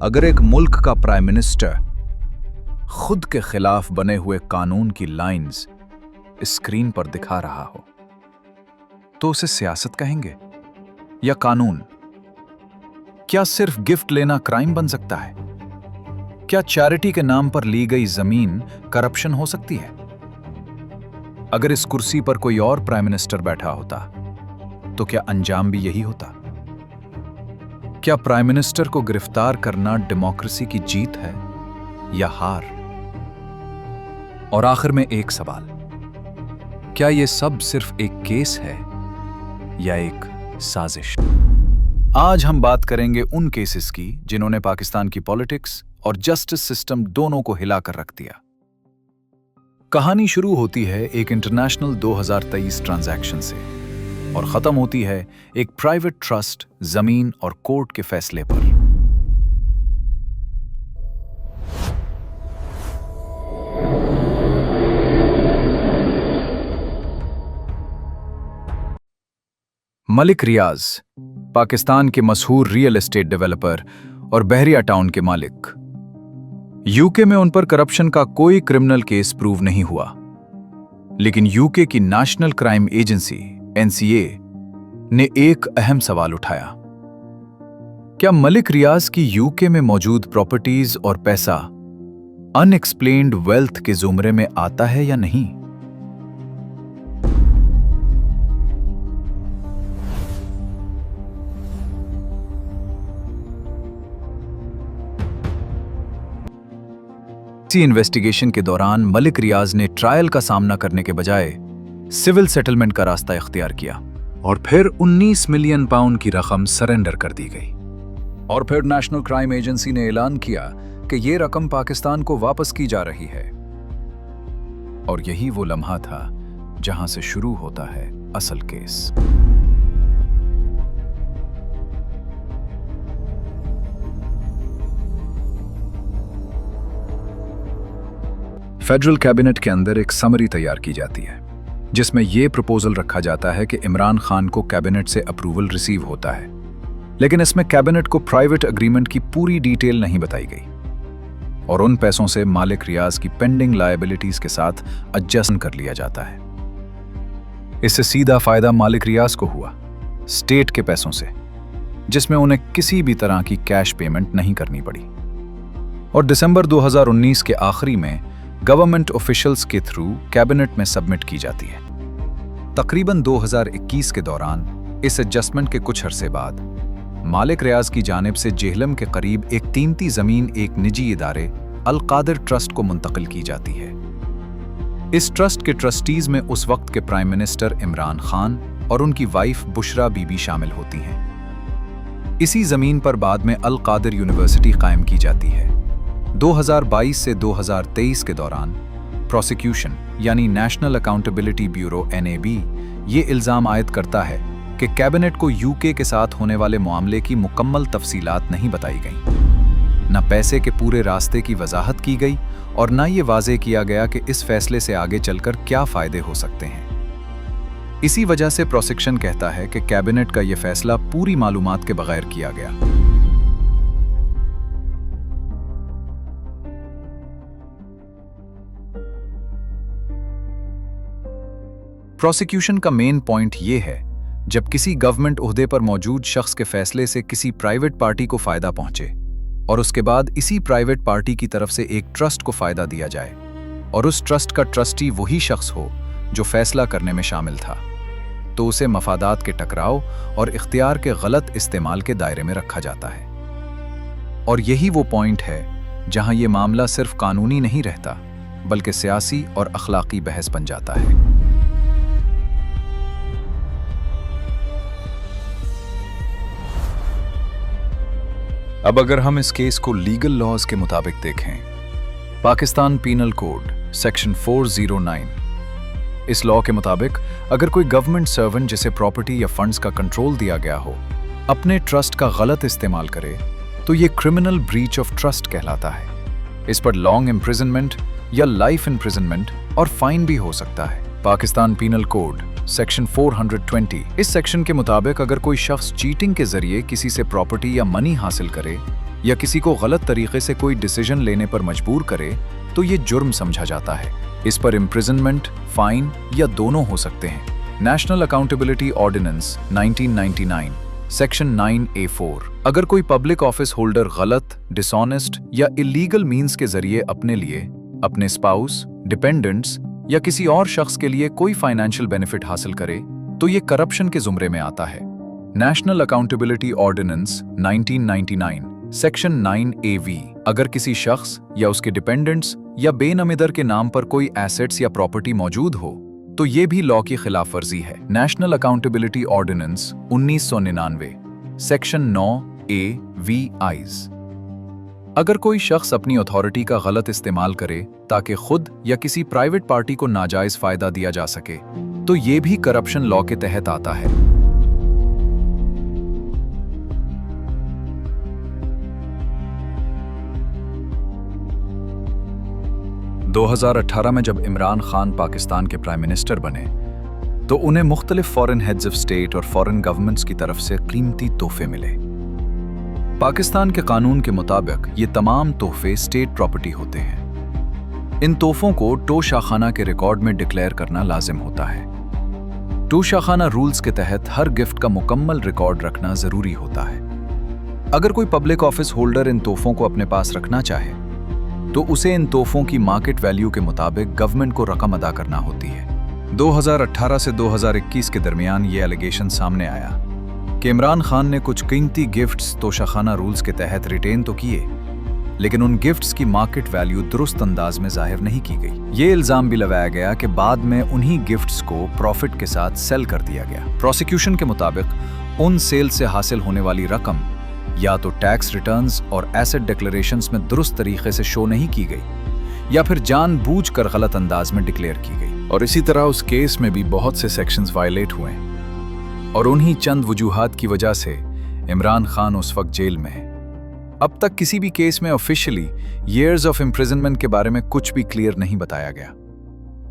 अगर एक मुल्क का प्राइम मिनिस्टर खुद के खिलाफ बने हुए कानून की लाइंस स्क्रीन पर दिखा रहा हो तो उसे सियासत कहेंगे या कानून? क्या सिर्फ गिफ्ट लेना क्राइम बन सकता है? क्या चैरिटी के नाम पर ली गई जमीन करप्शन हो सकती है? अगर इस कुर्सी पर कोई और प्राइम मिनिस्टर बैठा होता तो क्या अंजाम भी यही होता? क्या प्राइम मिनिस्टर को गिरफ्तार करना डेमोक्रेसी की जीत है या हार? और आखिर में एक सवाल, क्या यह सब सिर्फ एक केस है या एक साजिश? आज हम बात करेंगे उन केसेस की जिन्होंने पाकिस्तान की पॉलिटिक्स और जस्टिस सिस्टम दोनों को हिलाकर रख दिया। कहानी शुरू होती है एक इंटरनेशनल 2023 ट्रांजैक्शन से और खत्म होती है एक प्राइवेट ट्रस्ट, जमीन और कोर्ट के फैसले पर। मलिक रियाज, पाकिस्तान के मशहूर रियल एस्टेट डेवलपर और बहरिया टाउन के मालिक। यूके में उन पर करप्शन का कोई क्रिमिनल केस प्रूव नहीं हुआ, लेकिन यूके की नेशनल क्राइम एजेंसी NCA ने एक अहम सवाल उठाया। क्या मलिक रियाज की यूके में मौजूद प्रॉपर्टीज और पैसा अनएक्सप्लेन्ड वेल्थ के जुमरे में आता है या नहीं? इसी इन्वेस्टिगेशन के दौरान मलिक रियाज ने ट्रायल का सामना करने के बजाय सिविल सेटलमेंट का रास्ता इख्तियार किया और फिर 19 मिलियन पाउंड की रकम सरेंडर कर दी गई। और फिर नेशनल क्राइम एजेंसी ने ऐलान किया कि यह रकम पाकिस्तान को वापस की जा रही है। और यही वो लम्हा था जहां से शुरू होता है असल केस। फेडरल कैबिनेट के अंदर एक समरी तैयार की जाती है जिसमें यह प्रपोजल रखा जाता है कि इमरान खान को कैबिनेट से अप्रूवल रिसीव होता है, लेकिन इसमें कैबिनेट को प्राइवेट एग्रीमेंट की पूरी डिटेल नहीं बताई गई और उन पैसों से मालिक रियाज की पेंडिंग लायबिलिटीज के साथ एडजस्ट कर लिया जाता है। इससे सीधा फायदा मालिक रियाज को हुआ, स्टेट के पैसों से, जिसमें उन्हें किसी भी तरह की कैश पेमेंट नहीं करनी पड़ी। और दिसंबर 2019 के आखिरी में गवर्नमेंट ऑफिशियल्स के थ्रू कैबिनेट में सबमिट की जाती है। तकरीबन 2021 के दौरान इस एडजस्टमेंट के कुछ अरसे बाद मालिक रियाज की जानिब से जेहलम के करीब एक कीमती जमीन एक निजी इदारे अल कादिर ट्रस्ट को मुंतकिल की जाती है। इस ट्रस्ट के ट्रस्टीज में उस वक्त के प्राइम मिनिस्टर इमरान खान और उनकी वाइफ बुशरा बीबी शामिल होती हैं। इसी जमीन पर बाद में अल कादिर यूनिवर्सिटी कायम की जाती है। 2022 से 2023 के दौरान प्रोसिक्यूशन यानी नेशनल अकाउंटेबिलिटी ब्यूरो NAB ये इल्ज़ाम आयद करता है कि कैबिनेट को यूके के साथ होने वाले मामले की मुकम्मल तफसीलात नहीं बताई गईं, न पैसे के पूरे रास्ते की वजाहत की गई और न ये वाज़े किया गया कि इस फैसले से आगे चलकर क्या फ़ायदे हो सकते हैं। इसी वजह से प्रोसिक्यूशन कहता है कि कैबिनेट का यह फैसला पूरी मालूमात के बगैर किया गया। प्रोसिक्यूशन का मेन पॉइंट यह है, जब किसी गवर्नमेंट ओहदे पर मौजूद शख्स के फैसले से किसी प्राइवेट पार्टी को फायदा पहुंचे और उसके बाद इसी प्राइवेट पार्टी की तरफ से एक ट्रस्ट को फायदा दिया जाए और उस ट्रस्ट का ट्रस्टी वही शख्स हो जो फैसला करने में शामिल था, तो उसे मफादात के टकराव और इख्तियार के गलत इस्तेमाल के दायरे में रखा जाता है। और यही वो पॉइंट है जहां यह मामला सिर्फ कानूनी नहीं रहता बल्कि सियासी और अखलाकी बहस बन जाता है। अब अगर हम इस केस को लीगल लॉज के मुताबिक देखें, पाकिस्तान पीनल कोड सेक्शन 409, इस लॉ के मुताबिक अगर कोई गवर्नमेंट सर्वेंट जिसे प्रॉपर्टी या फंड्स का कंट्रोल दिया गया हो अपने ट्रस्ट का गलत इस्तेमाल करे तो ये क्रिमिनल ब्रीच ऑफ ट्रस्ट कहलाता है। इस पर लॉन्ग इम्प्रिजनमेंट या लाइफ इम्प्रिजनमेंट और फाइन भी हो सकता है। पाकिस्तान पीनल कोड सेक्शन 420, इस सेक्शन के मुताबिक अगर कोई शख्स चीटिंग के जरिए किसी से प्रॉपर्टी या मनी हासिल करे या किसी को गलत तरीके से कोई डिसीजन लेने पर मजबूर करे तो ये जुर्म समझा जाता है। इस पर इम्प्रिजनमेंट, फाइन या दोनों हो सकते हैं। National Accountability Ordinance 1999 section 9A4। अगर कोई पब्लिक ऑफिस होल्डर गलत, डिसऑनेस्ट या इलीगल मीन्स के जरिए अपने लिए, अपने स्पाउस, डिपेंडेंट्स या किसी और शख्स के लिए कोई फाइनेंशियल बेनिफिट हासिल करे तो ये करप्शन के जुमरे में आता है। National Accountability Ordinance 1999 section 9AV। अगर किसी शख्स या उसके डिपेंडेंट्स या बेनमीदर के नाम पर कोई एसेट्स या प्रॉपर्टी मौजूद हो तो ये भी लॉ की खिलाफ वर्जी है। National Accountability Ordinance 1999 section 9AVIs। अगर कोई शख्स अपनी अथॉरिटी का गलत इस्तेमाल करे ताकि खुद या किसी प्राइवेट पार्टी को नाजायज फायदा दिया जा सके तो ये भी करप्शन लॉ के तहत आता है। 2018 में जब इमरान खान पाकिस्तान के प्राइम मिनिस्टर बने तो उन्हें मुख्तलिफ फॉरेन हेड्स ऑफ स्टेट और फॉरेन गवर्नमेंट्स की तरफ से कीमती तोहफे मिले। पाकिस्तान के कानून के मुताबिक ये तमाम तोहफे स्टेट प्रॉपर्टी होते हैं। इन तोहफों को टोशाखाना के रिकॉर्ड में डिक्लेयर करना लाजिम होता है। टोशाखाना रूल्स के तहत हर गिफ्ट का मुकम्मल रिकॉर्ड रखना जरूरी होता है। अगर कोई पब्लिक ऑफिस होल्डर इन तोहफों को अपने पास रखना चाहे तो उसे इन तोहफों की मार्केट वैल्यू के मुताबिक गवर्नमेंट को रकम अदा करना होती है। 2018 से 2021 के दरमियान ये एलिगेशन सामने आया कि इमरान खान ने कुछ कीमती गिफ्ट्स तोशाखाना रूल्स के तहत रिटेन तो किए, लेकिन उन गिफ्ट्स की मार्केट वैल्यू दुरुस्त अंदाज में जाहिर नहीं की गई। ये इल्जाम भी लगाया गया कि बाद में उन्हीं गिफ्ट्स को प्रॉफिट के साथ सेल कर दिया गया। प्रोसिक्यूशन के मुताबिक उन सेल से हासिल होने वाली रकम या तो टैक्स रिटर्न्स और एसेट डिक्लेरेशंस में दुरुस्त तरीके से शो नहीं की गई या फिर जानबूझकर गलत अंदाज में डिक्लेयर की गई। और इसी तरह उस केस में भी बहुत से सेक्शंस वायलेट हुए और उन्हीं चंद वजूहात की वजह से इमरान खान उस वक्त जेल में है। अब तक किसी भी केस में ऑफिशियली ईयर्स ऑफ इम्प्रिजनमेंट के बारे में कुछ भी क्लियर नहीं बताया गया।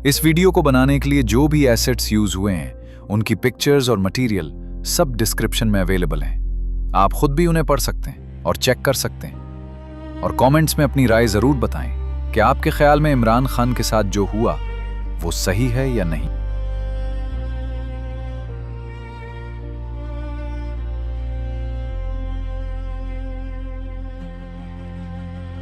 इस वीडियो को बनाने के लिए जो भी एसेट्स यूज हुए हैं उनकी पिक्चर्स और मटीरियल सब डिस्क्रिप्शन में अवेलेबल हैं। आप खुद भी उन्हें पढ़ सकते हैं और चेक कर सकते हैं और कमेंट्स में अपनी राय जरूर बताएं कि आपके ख्याल में इमरान खान के साथ जो हुआ वो सही है या नहीं।